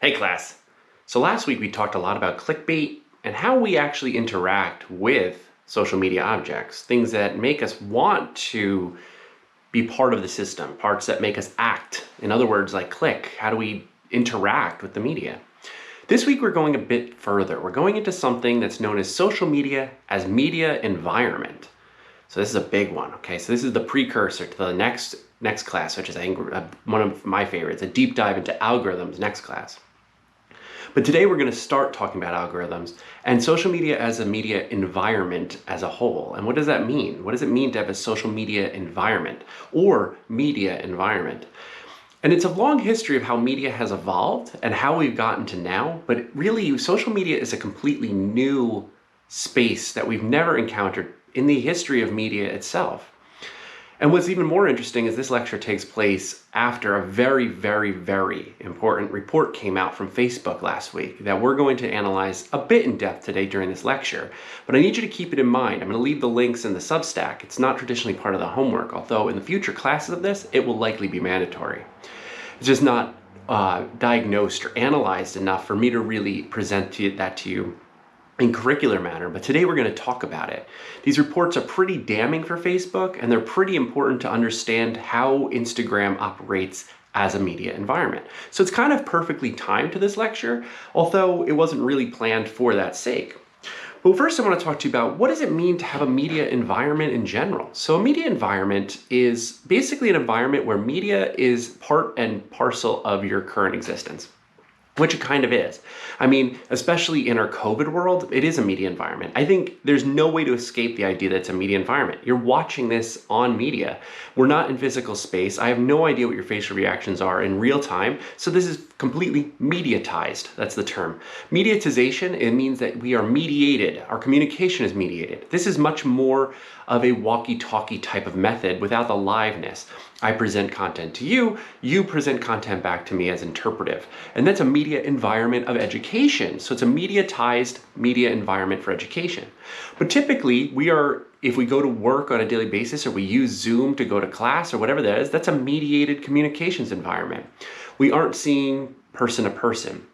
Hey class. So last week we talked a lot about clickbait and how we actually interact with social media objects, things that make us want to be part of the system, parts that make us act. In other words, like click, how do we interact with the media? This week we're going a bit further. We're going into something that's known as social media as media environment. So this is a big one, okay? So this is the precursor to the next class, which is I think one of my favorites, a deep dive into algorithms next class. But today we're going to start talking about algorithms and social media as a media environment as a whole. And what does that mean? What does it mean to have a social media environment or media environment? And it's a long history of how media has evolved and how we've gotten to now, but really social media is a completely new space that we've never encountered in the history of media itself. And what's even more interesting is this lecture takes place after a very, very, very important report came out from Facebook last week that we're going to analyze a bit in depth today during this lecture. But I need you to keep it in mind. I'm going to leave the links in the Substack. It's not traditionally part of the homework, although in the future classes of this, it will likely be mandatory. It's just not diagnosed or analyzed enough for me to really present that to you in curricular manner, but today we're going to talk about it. These reports are pretty damning for Facebook, and they're pretty important to understand how Instagram operates as a media environment. So it's kind of perfectly timed to this lecture, although it wasn't really planned for that sake. But first I want to talk to you about what does it mean to have a media environment in general. So a media environment is basically an environment where media is part and parcel of your current existence. Which it kind of is. I mean, especially in our COVID world, it is a media environment. I think there's no way to escape the idea that it's a media environment. You're watching this on media. We're not in physical space. I have no idea what your facial reactions are in real time. So this is completely mediatized. That's the term. Mediatization, it means that we are mediated. Our communication is mediated. This is much more of a walkie-talkie type of method without the liveness. I present content to you, you present content back to me as interpretive. And that's a media environment of education. So it's a mediatized media environment for education. But typically if we go to work on a daily basis or we use Zoom to go to class or whatever that is, that's a mediated communications environment. We aren't seeing person to person.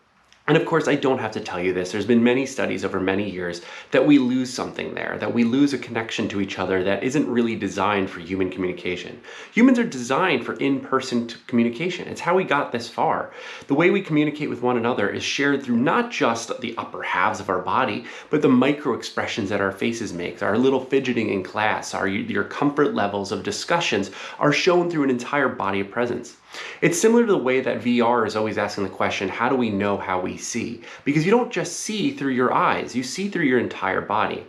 And of course, I don't have to tell you this. There's been many studies over many years that we lose something there, that we lose a connection to each other that isn't really designed for human communication. Humans are designed for in-person communication. It's how we got this far. The way we communicate with one another is shared through not just the upper halves of our body, but the micro expressions that our faces make. Our little fidgeting in class, your comfort levels of discussions are shown through an entire body of presence. It's similar to the way that VR is always asking the question, how do we know how we see? Because you don't just see through your eyes, you see through your entire body.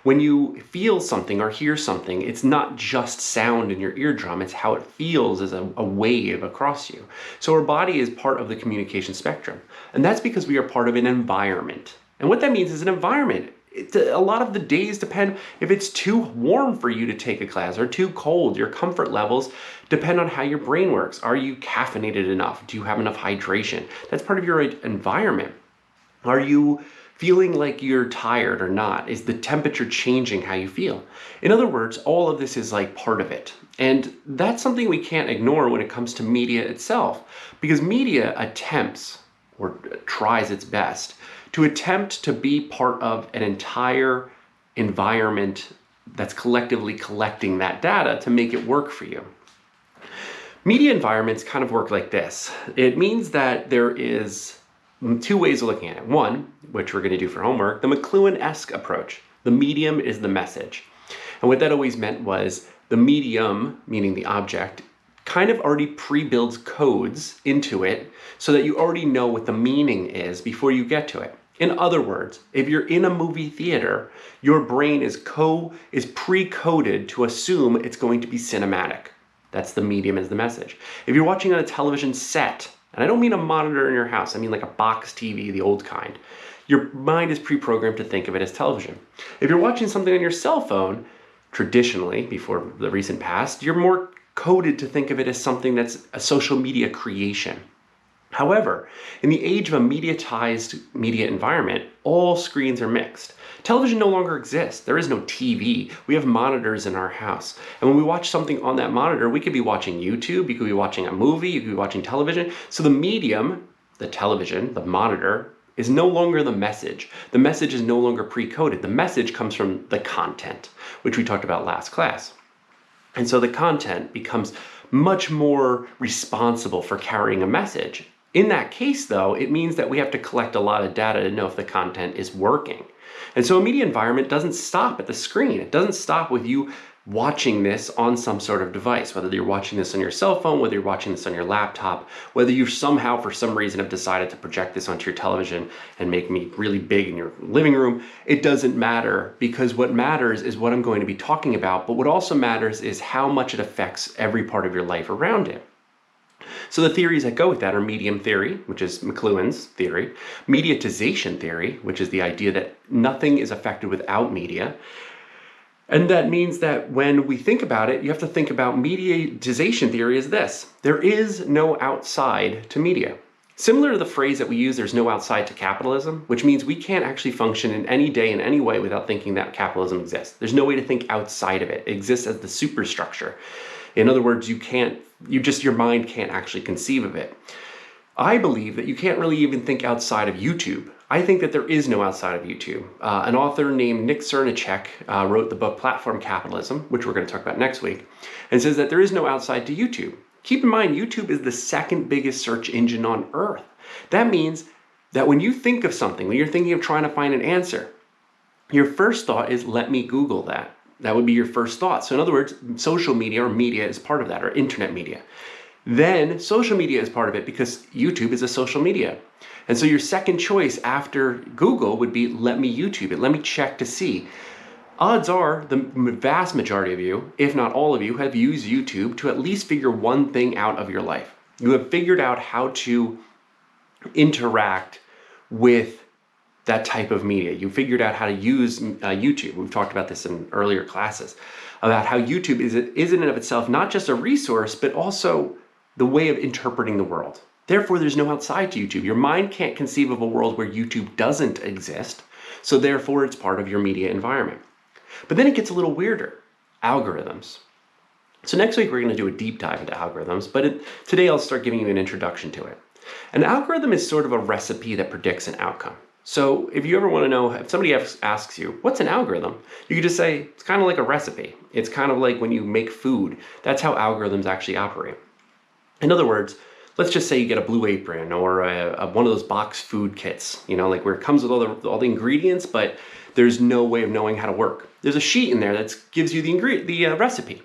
When you feel something or hear something, it's not just sound in your eardrum, it's how it feels as a wave across you. So our body is part of the communication spectrum. And that's because we are part of an environment. And what that means is an environment. A lot of the days depend if it's too warm for you to take a class or too cold. Your comfort levels depend on how your brain works. Are you caffeinated enough? Do you have enough hydration? That's part of your environment. Are you feeling like you're tired or not? Is the temperature changing how you feel? In other words, all of this is like part of it. And that's something we can't ignore when it comes to media itself, because media attempts or tries its best to attempt to be part of an entire environment that's collectively collecting that data to make it work for you. Media environments kind of work like this. It means that there is two ways of looking at it. One, which we're going to do for homework, the McLuhan-esque approach. The medium is the message. And what that always meant was the medium, meaning the object, kind of already pre-builds codes into it so that you already know what the meaning is before you get to it. In other words, if you're in a movie theater, your brain is pre-coded to assume it's going to be cinematic. That's the medium as the message. If you're watching on a television set, and I don't mean a monitor in your house, I mean like a box TV, the old kind, your mind is pre-programmed to think of it as television. If you're watching something on your cell phone, traditionally, before the recent past, you're more coded to think of it as something that's a social media creation. However, in the age of a mediatized media environment, all screens are mixed. Television no longer exists. There is no TV. We have monitors in our house. And when we watch something on that monitor, we could be watching YouTube, you could be watching a movie, you could be watching television. So the medium the television, the monitor, is no longer the message. The message is no longer pre-coded. The message comes from the content, which we talked about last class. And so the content becomes much more responsible for carrying a message. In that case, though, it means that we have to collect a lot of data to know if the content is working. And so a media environment doesn't stop at the screen. It doesn't stop with you watching this on some sort of device, whether you're watching this on your cell phone, whether you're watching this on your laptop, whether you somehow, for some reason, have decided to project this onto your television and make me really big in your living room. It doesn't matter, because what matters is what I'm going to be talking about, but what also matters is how much it affects every part of your life around it. So the theories that go with that are medium theory, which is McLuhan's theory, mediatization theory, which is the idea that nothing is affected without media. And that means that when we think about it, you have to think about mediatization theory as this: there is no outside to media. Similar to the phrase that we use, there's no outside to capitalism, which means we can't actually function in any day in any way without thinking that capitalism exists. There's no way to think outside of it. It exists as the superstructure. In other words, your mind can't actually conceive of it. I believe that you can't really even think outside of YouTube. I think that there is no outside of YouTube. An author named Nick Cernicek wrote the book Platform Capitalism, which we're going to talk about next week, and says that there is no outside to YouTube. Keep in mind, YouTube is the second biggest search engine on earth. That means that when you think of something, when you're thinking of trying to find an answer, your first thought is, let me Google that. That would be your first thought. So in other words, social media or media is part of that, or internet media. Then social media is part of it because YouTube is a social media. And so your second choice after Google would be, let me YouTube it, let me check to see. Odds are the vast majority of you, if not all of you, have used YouTube to at least figure one thing out of your life. You have figured out how to interact with that type of media. You figured out how to use YouTube. We've talked about this in earlier classes, about how YouTube is in and of itself not just a resource, but also the way of interpreting the world. Therefore, there's no outside to YouTube. Your mind can't conceive of a world where YouTube doesn't exist, so therefore it's part of your media environment. But then it gets a little weirder. Algorithms. So next week we're going to do a deep dive into algorithms, but today I'll start giving you an introduction to it. An algorithm is sort of a recipe that predicts an outcome. So if you ever want to know, if somebody asks you, what's an algorithm? You can just say, it's kind of like a recipe. It's kind of like when you make food. That's how algorithms actually operate. In other words, let's just say you get a Blue Apron or one of those box food kits, like where it comes with all the ingredients, but there's no way of knowing how to work. There's a sheet in there that gives you the recipe.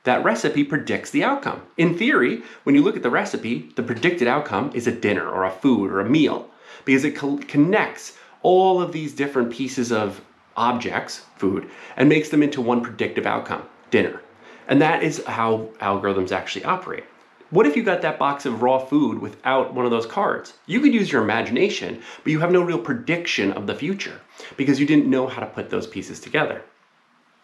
That recipe predicts the outcome. In theory, when you look at the recipe, the predicted outcome is a dinner or a food or a meal, because it connects all of these different pieces of objects, food, and makes them into one predictive outcome, dinner. And that is how algorithms actually operate. What if you got that box of raw food without one of those cards? You could use your imagination, but you have no real prediction of the future because you didn't know how to put those pieces together.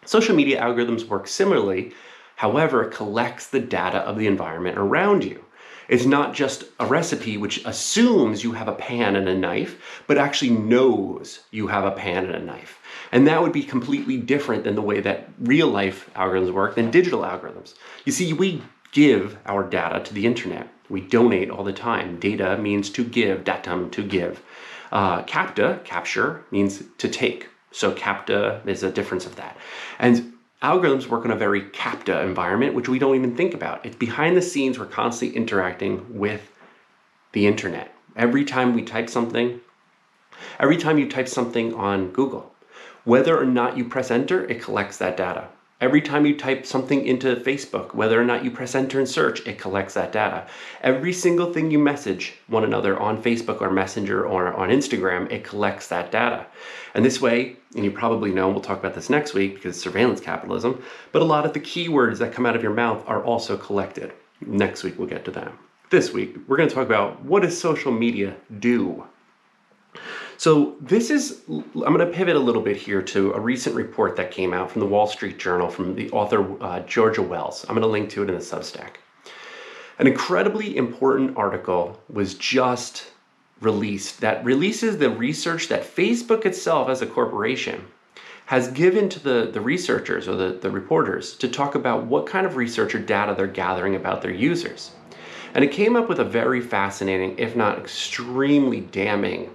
Social media algorithms work similarly. However, it collects the data of the environment around you. It's not just a recipe which assumes you have a pan and a knife, but actually knows you have a pan and a knife. And that would be completely different than the way that real life algorithms work than digital algorithms. You see, we give our data to the internet. We donate all the time. Data means to give, datum, to give. Capture, means to take. So capta is a difference of that. And algorithms work in a very capta environment, which we don't even think about. It's behind the scenes, we're constantly interacting with the internet. Every time you type something on Google, whether or not you press enter, it collects that data. Every time you type something into Facebook, whether or not you press enter and search, it collects that data. Every single thing you message one another on Facebook or Messenger or on Instagram, it collects that data. And this way, and you probably know, we'll talk about this next week because it's surveillance capitalism, but a lot of the keywords that come out of your mouth are also collected. Next week, we'll get to that. This week, we're going to talk about what does social media do? So I'm going to pivot a little bit here to a recent report that came out from the Wall Street Journal from the author Georgia Wells. I'm going to link to it in the Substack. An incredibly important article was just released that releases the research that Facebook itself as a corporation has given to the researchers or the reporters to talk about what kind of research or data they're gathering about their users. And it came up with a very fascinating, if not extremely damning,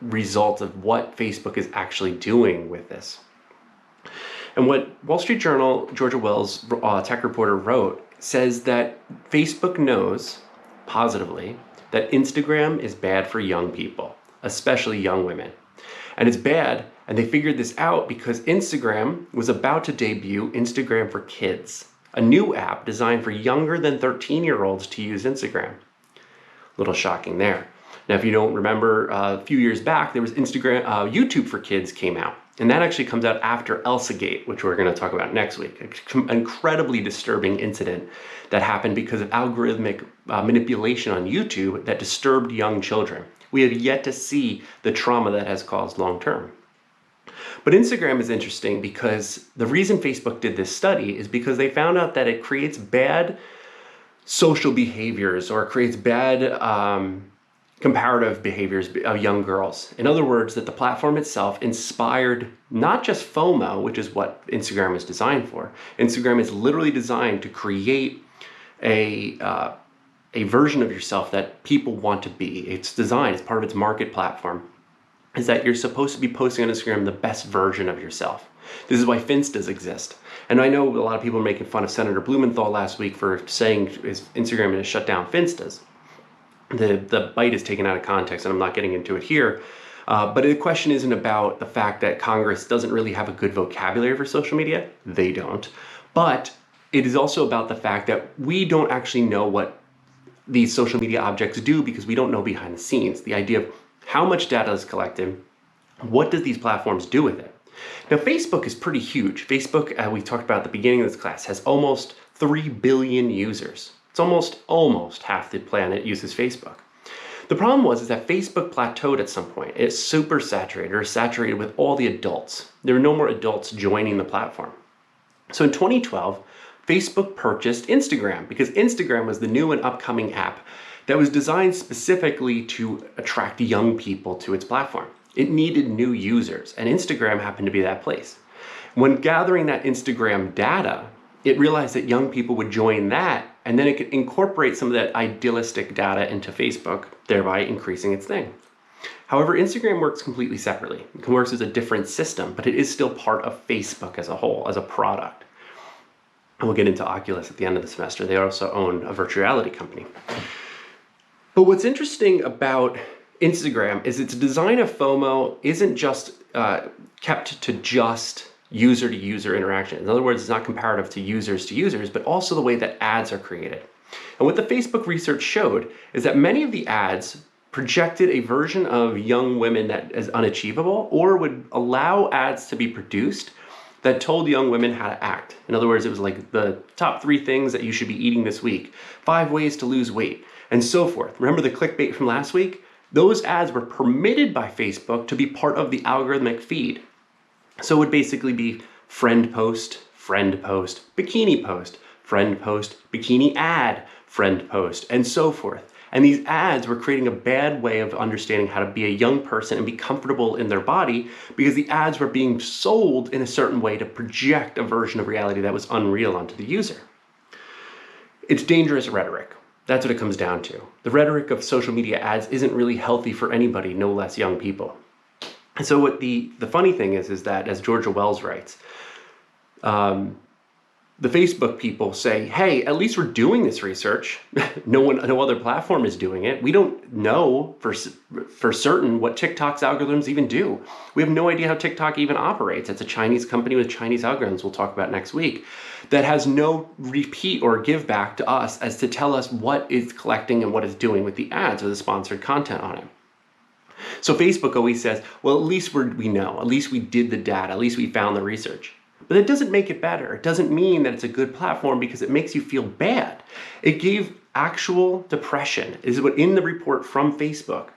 result of what Facebook is actually doing with this. And what Wall Street Journal, Georgia Wells tech reporter wrote says that Facebook knows positively that Instagram is bad for young people, especially young women. And it's bad, and they figured this out because Instagram was about to debut Instagram for Kids, a new app designed for younger than 13-year-olds to use Instagram. A little shocking there. Now, if you don't remember, a few years back, there was YouTube for Kids came out. And that actually comes out after ElsaGate, which we're going to talk about next week. An incredibly disturbing incident that happened because of algorithmic manipulation on YouTube that disturbed young children. We have yet to see the trauma that has caused long term. But Instagram is interesting because the reason Facebook did this study is because they found out that it creates bad social behaviors or creates bad comparative behaviors of young girls. In other words, that the platform itself inspired not just FOMO, which is what Instagram is designed for. Instagram is literally designed to create a version of yourself that people want to be. It's designed, it's part of its market platform, is that you're supposed to be posting on Instagram the best version of yourself. This is why Finstas exist. And I know a lot of people are making fun of Senator Blumenthal last week for saying Instagram is shut down Finstas. The bite is taken out of context, and I'm not getting into it here. But the question isn't about the fact that Congress doesn't really have a good vocabulary for social media. They don't. But it is also about the fact that we don't actually know what these social media objects do because we don't know behind the scenes. The idea of how much data is collected, what does these platforms do with it? Now, Facebook is pretty huge. Facebook, we talked about at the beginning of this class, has almost 3 billion users. It's almost half the planet uses Facebook. The problem was that Facebook plateaued at some point. It's super saturated or saturated with all the adults. There were no more adults joining the platform. So in 2012, Facebook purchased Instagram because Instagram was the new and upcoming app that was designed specifically to attract young people to its platform. It needed new users, and Instagram happened to be that place. When gathering that Instagram data, it realized that young people would join that, and then it could incorporate some of that idealistic data into Facebook, thereby increasing its thing. However, Instagram works completely separately. It works as a different system, but it is still part of Facebook as a whole, as a product. And we'll get into Oculus at the end of the semester. They also own a virtual reality company. But what's interesting about Instagram is its design of FOMO isn't just kept to just user-to-user interaction. In other words, it's not comparative to users, but also the way that ads are created. And what the Facebook research showed is that many of the ads projected a version of young women that is unachievable or would allow ads to be produced that told young women how to act. In other words, it was like the top 3 things that you should be eating this week, 5 ways to lose weight, and so forth. Remember the clickbait from last week? Those ads were permitted by Facebook to be part of the algorithmic feed. So it would basically be friend post, bikini post, friend post, bikini ad, friend post, and so forth. And these ads were creating a bad way of understanding how to be a young person and be comfortable in their body because the ads were being sold in a certain way to project a version of reality that was unreal onto the user. It's dangerous rhetoric. That's what it comes down to. The rhetoric of social media ads isn't really healthy for anybody, no less young people. And so what the funny thing is that, as Georgia Wells writes, the Facebook people say, hey, at least we're doing this research. No other platform is doing it. We don't know for certain what TikTok's algorithms even do. We have no idea how TikTok even operates. It's a Chinese company with Chinese algorithms we'll talk about next week that has no repeat or give back to us as to tell us what it's collecting and what it's doing with the ads or the sponsored content on it. So Facebook always says, well, at least we know, at least we did the data, at least we found the research. But it doesn't make it better. It doesn't mean that it's a good platform because it makes you feel bad. It gave actual depression. This is what in the report from Facebook,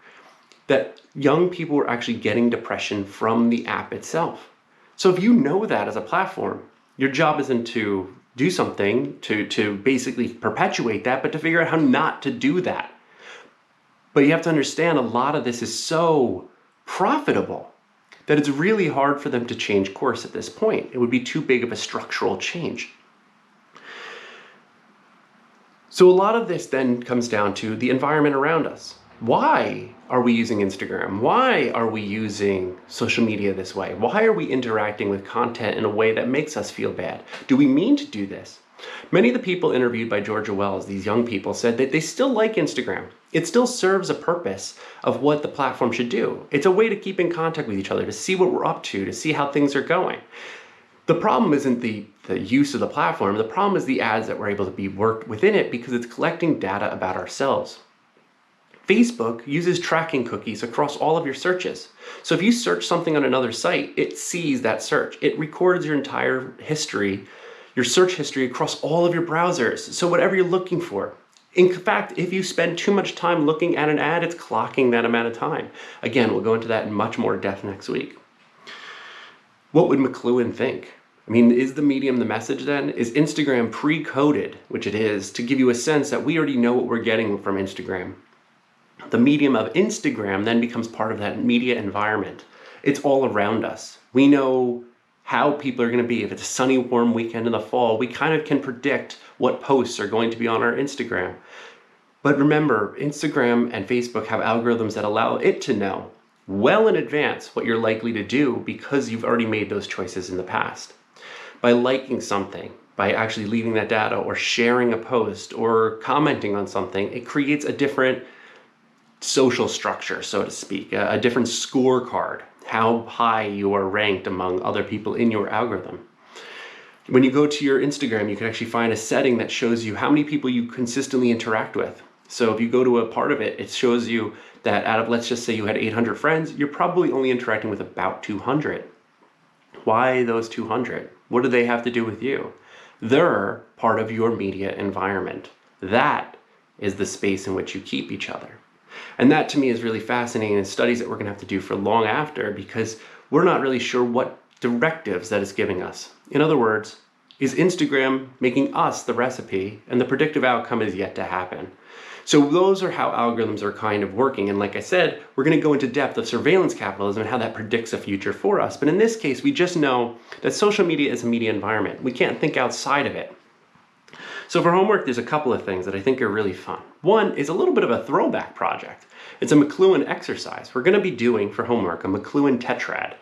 that young people were actually getting depression from the app itself. So if you know that as a platform, your job isn't to do something to basically perpetuate that, but to figure out how not to do that. But you have to understand a lot of this is so profitable that it's really hard for them to change course at this point. It would be too big of a structural change. So a lot of this then comes down to the environment around us. Why are we using Instagram? Why are we using social media this way? Why are we interacting with content in a way that makes us feel bad? Do we mean to do this? Many of the people interviewed by Georgia Wells, these young people, said that they still like Instagram. It still serves a purpose of what the platform should do. It's a way to keep in contact with each other, to see what we're up to see how things are going. The problem isn't the use of the platform. The problem is the ads that we're able to be worked within it because it's collecting data about ourselves. Facebook uses tracking cookies across all of your searches. So if you search something on another site, it sees that search. It records your entire history, your search history across all of your browsers. So whatever you're looking for. In fact, if you spend too much time looking at an ad, it's clocking that amount of time. Again, we'll go into that in much more depth next week. What would McLuhan think? I mean, is the medium the message then? Is Instagram pre-coded, which it is, to give you a sense that we already know what we're getting from Instagram? The medium of Instagram then becomes part of that media environment. It's all around us. We know how people are going to be. If it's a sunny, warm weekend in the fall, we kind of can predict what posts are going to be on our Instagram. But remember, Instagram and Facebook have algorithms that allow it to know well in advance what you're likely to do because you've already made those choices in the past. By liking something, by actually leaving that data or sharing a post or commenting on something, it creates a different social structure, so to speak, a different scorecard, how high you are ranked among other people in your algorithm. When you go to your Instagram, you can actually find a setting that shows you how many people you consistently interact with. So if you go to a part of it, it shows you that out of, let's just say you had 800 friends, you're probably only interacting with about 200. Why those 200? What do they have to do with you? They're part of your media environment. That is the space in which you keep each other. And that to me is really fascinating in studies that we're going to have to do for long after because we're not really sure what directives that it's giving us. In other words, is Instagram making us the recipe and the predictive outcome is yet to happen? So those are how algorithms are kind of working. And like I said, we're going to go into depth of surveillance capitalism and how that predicts a future for us. But in this case, we just know that social media is a media environment. We can't think outside of it. So for homework, there's a couple of things that I think are really fun. One is a little bit of a throwback project. It's a McLuhan exercise. We're going to be doing for homework a McLuhan tetrad.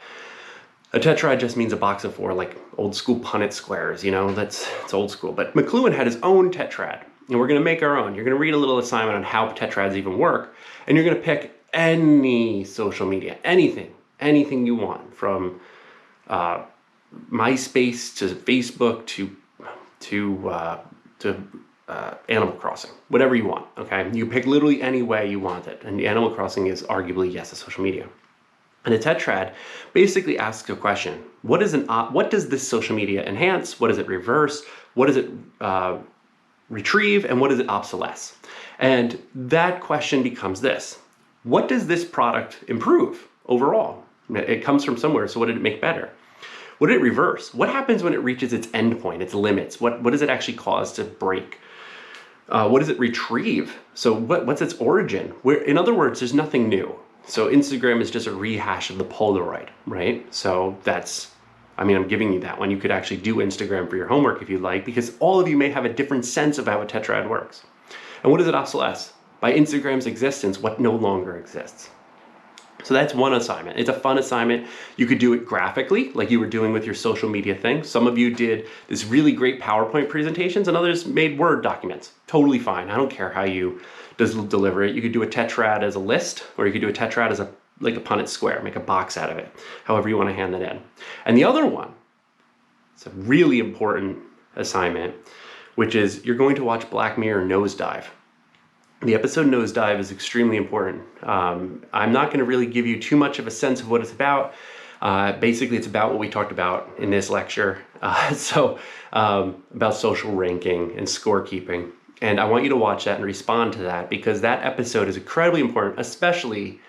A tetrad just means a box of 4, like old school Punnett squares, it's old school. But McLuhan had his own tetrad, and we're going to make our own. You're going to read a little assignment on how tetrads even work, and you're going to pick any social media, anything you want, from MySpace to Facebook to Animal Crossing, whatever you want, okay? You pick literally any way you want it, and Animal Crossing is arguably, yes, a social media. And a tetrad basically asks a question. What does this social media enhance? What does it reverse? What does it retrieve? And what does it obsolesce? And that question becomes this. What does this product improve overall? It comes from somewhere, so what did it make better? What did it reverse? What happens when it reaches its endpoint, its limits? What does it actually cause to break? What does it retrieve? So what's its origin? In other words, there's nothing new. So Instagram is just a rehash of the Polaroid, right? So I'm giving you that one. You could actually do Instagram for your homework if you'd like, because all of you may have a different sense of how a tetrad works. And what does it obsolesce? By Instagram's existence, what no longer exists? So that's one assignment. It's a fun assignment. You could do it graphically, like you were doing with your social media thing. Some of you did this really great PowerPoint presentations, and others made Word documents. Totally fine. I don't care how you deliver it. You could do a tetrad as a list, or you could do a tetrad as like a Punnett square, make a box out of it, however you want to hand that in. And the other one, it's a really important assignment, which is you're going to watch Black Mirror Nosedive. The episode Nosedive is extremely important. I'm not going to really give you too much of a sense of what it's about. Basically, it's about what we talked about in this lecture. About social ranking and scorekeeping. And I want you to watch that and respond to that because that episode is incredibly important, especially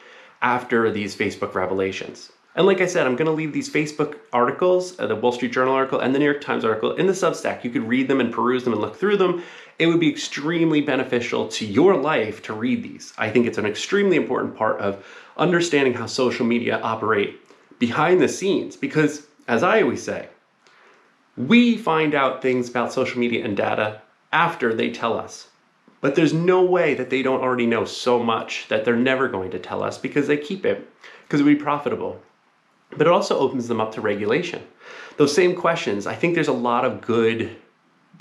after these Facebook revelations. And like I said, I'm going to leave these Facebook articles, the Wall Street Journal article and the New York Times article in the Substack. You could read them and peruse them and look through them. It would be extremely beneficial to your life to read these. I think it's an extremely important part of understanding how social media operate behind the scenes because, as I always say, we find out things about social media and data after they tell us. But there's no way that they don't already know so much that they're never going to tell us because they keep it, because it would be profitable. But it also opens them up to regulation. Those same questions, I think there's a lot of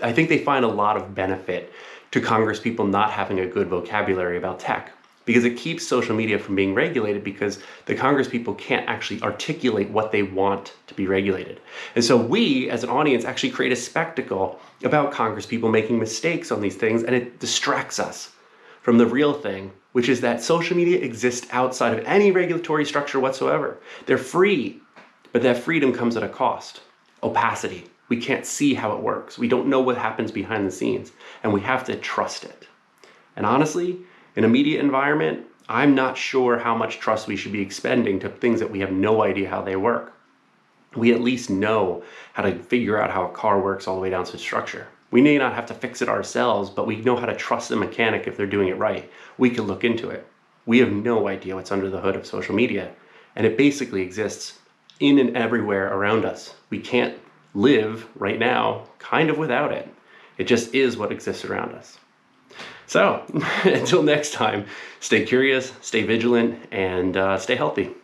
I think they find a lot of benefit to Congress people not having a good vocabulary about tech, because it keeps social media from being regulated because the Congress people can't actually articulate what they want to be regulated. And so we, as an audience, actually create a spectacle about Congress people making mistakes on these things, and it distracts us from the real thing, which is that social media exists outside of any regulatory structure whatsoever. They're free, but that freedom comes at a cost. Opacity. We can't see how it works. We don't know what happens behind the scenes, and we have to trust it. And honestly, in a media environment, I'm not sure how much trust we should be expending to things that we have no idea how they work. We at least know how to figure out how a car works all the way down to structure. We may not have to fix it ourselves, but we know how to trust the mechanic if they're doing it right. We can look into it. We have no idea what's under the hood of social media, and it basically exists in and everywhere around us. We can't live right now kind of without it. It just is what exists around us. So until next time, stay curious, stay vigilant, and stay healthy.